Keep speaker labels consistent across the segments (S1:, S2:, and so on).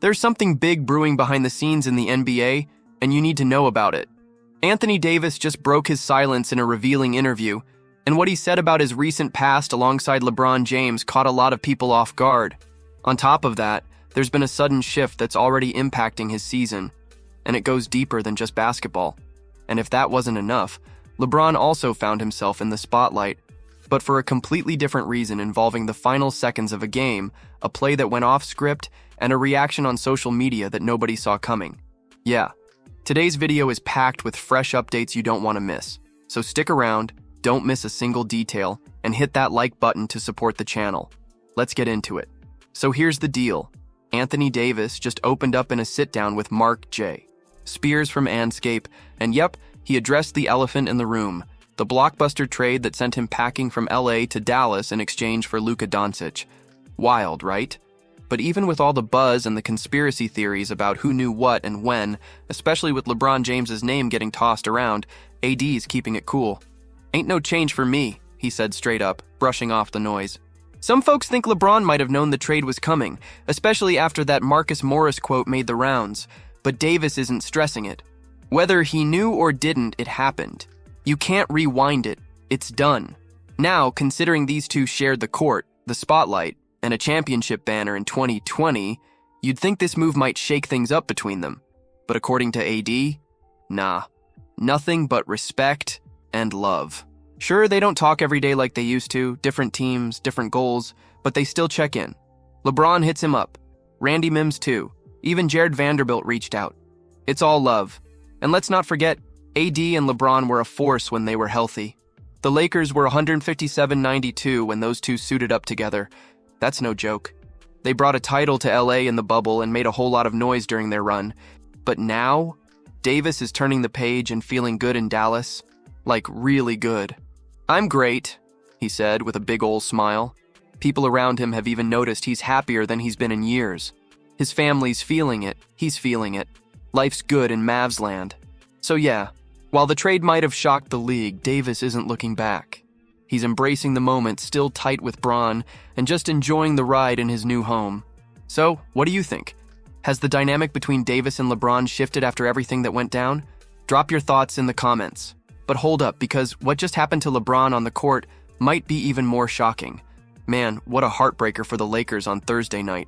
S1: There's something big brewing behind the scenes in the NBA, and you need to know about it. Anthony Davis just broke his silence in a revealing interview, and what he said about his recent past alongside LeBron James caught a lot of people off guard. On top of that, there's been a sudden shift that's already impacting his season, and it goes deeper than just basketball. And if that wasn't enough, LeBron also found himself in the spotlight, but for a completely different reason involving the final seconds of a game, a play that went off script, and a reaction on social media that nobody saw coming. Yeah, today's video is packed with fresh updates you don't want to miss. So stick around, don't miss a single detail, and hit that like button to support the channel. Let's get into it. So here's the deal. Anthony Davis just opened up in a sit-down with Mark J. Spears from Anscape, and yep, he addressed the elephant in the room, the blockbuster trade that sent him packing from LA to Dallas in exchange for Luka Doncic. Wild, right? But even with all the buzz and the conspiracy theories about who knew what and when, especially with LeBron James's name getting tossed around, AD's keeping it cool. "Ain't no change for me," he said straight up, brushing off the noise. Some folks think LeBron might have known the trade was coming, especially after that Marcus Morris quote made the rounds, but Davis isn't stressing it. Whether he knew or didn't, it happened. You can't rewind it. It's done. Now, considering these two shared the court, the spotlight, and a championship banner in 2020, you'd think this move might shake things up between them. But according to AD, nah. Nothing but respect and love. Sure, they don't talk every day like they used to, different teams, different goals, but they still check in. LeBron hits him up. Randy Mims too. Even Jared Vanderbilt reached out. It's all love. And let's not forget, AD and LeBron were a force when they were healthy. The Lakers were 157-92 when those two suited up together. That's no joke. They brought a title to LA in the bubble and made a whole lot of noise during their run. But now, Davis is turning the page and feeling good in Dallas. Like, really good. "I'm great," he said with a big ol' smile. People around him have even noticed he's happier than he's been in years. His family's feeling it, he's feeling it. Life's good in Mavs land. So yeah, while the trade might have shocked the league, Davis isn't looking back. He's embracing the moment, still tight with Bron, and just enjoying the ride in his new home. So, what do you think? Has the dynamic between Davis and LeBron shifted after everything that went down? Drop your thoughts in the comments. But hold up, because what just happened to LeBron on the court might be even more shocking. Man, what a heartbreaker for the Lakers on Thursday night.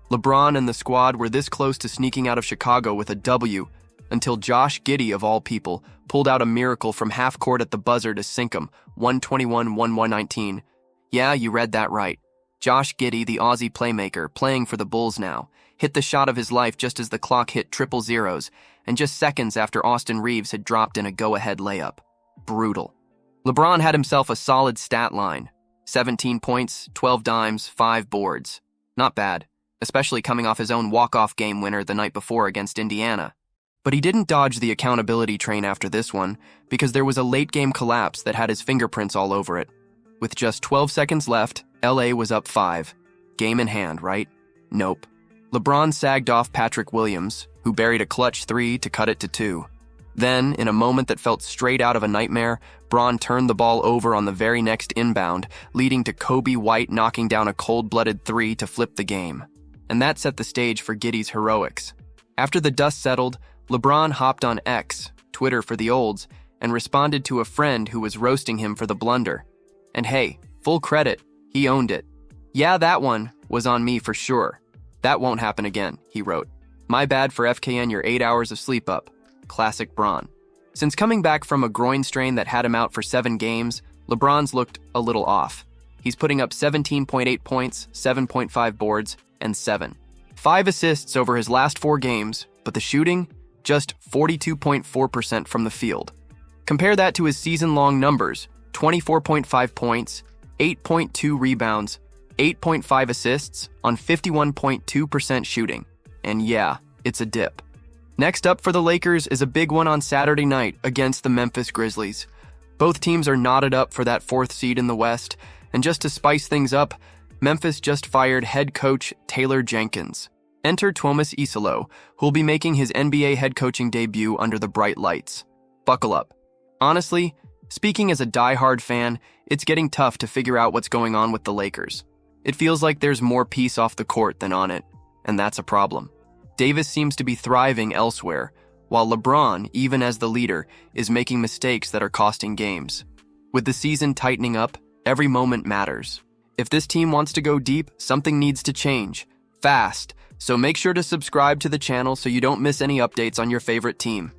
S1: LeBron and the squad were this close to sneaking out of Chicago with a W, until Josh Giddey, of all people, pulled out a miracle from half court at the buzzer to sink them, 121-119. Yeah, you read that right. Josh Giddey, the Aussie playmaker, playing for the Bulls now, hit the shot of his life just as the clock hit triple zeros, and just seconds after Austin Reeves had dropped in a go-ahead layup. Brutal. LeBron had himself a solid stat line. 17 points, 12 dimes, 5 boards. Not bad, especially coming off his own walk-off game winner the night before against Indiana. But he didn't dodge the accountability train after this one, because there was a late-game collapse that had his fingerprints all over it. With just 12 seconds left, LA was up 5. Game in hand, right? Nope. LeBron sagged off Patrick Williams, who buried a clutch 3 to cut it to 2. Then, in a moment that felt straight out of a nightmare, Bron turned the ball over on the very next inbound, leading to Kobe White knocking down a cold-blooded 3 to flip the game. And that set the stage for Giddey's heroics. After the dust settled, LeBron hopped on X, Twitter for the olds, and responded to a friend who was roasting him for the blunder. And hey, full credit, he owned it. "Yeah, that one was on me for sure. That won't happen again," he wrote. "My bad for FKN your 8 hours of sleep up." Classic Bron. Since coming back from a groin strain that had him out for 7 games, LeBron's looked a little off. He's putting up 17.8 points, 7.5 boards, and 5 assists over his last 4 games, but the shooting? Just 42.4% from the field. Compare that to his season-long numbers, 24.5 points, 8.2 rebounds, 8.5 assists on 51.2% shooting. And yeah, it's a dip. Next up for the Lakers is a big one on Saturday night against the Memphis Grizzlies. Both teams are knotted up for that 4th seed in the West, and just to spice things up, Memphis just fired head coach Taylor Jenkins. Enter Thomas Isolo, who'll be making his NBA head coaching debut under the bright lights. Buckle up. Honestly, speaking as a die-hard fan, it's getting tough to figure out what's going on with the Lakers. It feels like there's more peace off the court than on it, and that's a problem. Davis seems to be thriving elsewhere, while LeBron, even as the leader, is making mistakes that are costing games. With the season tightening up, every moment matters. If this team wants to go deep, something needs to change, fast, so make sure to subscribe to the channel so you don't miss any updates on your favorite team.